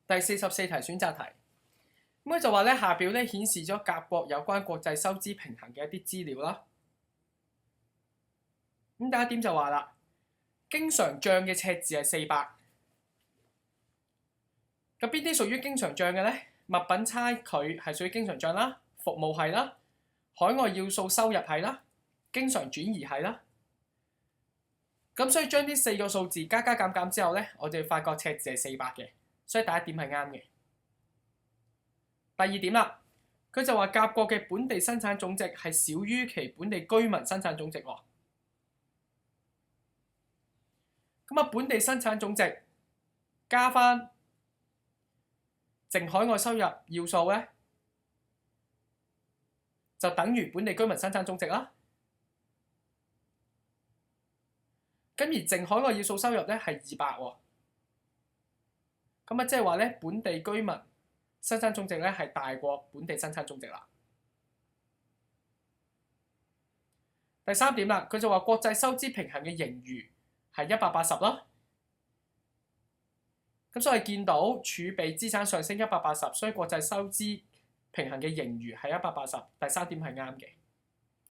第44題選擇題，咁佢就話咧，下表咧顯示咗甲國有關國際收支平衡嘅一啲資料啦。咁第一點就話啦，經常帳嘅赤字係400。咁邊啲屬於經常帳嘅咧？物品差距係屬於經常帳啦，服務係啦，海外要素收入係啦，經常轉移係啦。咁所以將呢4個數字加減之後咧，我哋發覺赤字係400嘅，所以第一點係啱嘅。第二點啦，佢就話甲國嘅本地生產總值係少於其本地居民生產總值喎。咁啊，本地生產總值加翻淨海外收入要數咧，就等於本地居民生產總值啦。咁而淨海外要素收入咧係200喎。咁啊，即係話咧，本地居民生產總值咧係大過本地生產總值啦。第三點啦，佢就話國際收支平衡嘅盈餘係180啦。咁所以見到儲備資產上升180，所以國際收支平衡嘅盈餘係180。第三點係啱嘅。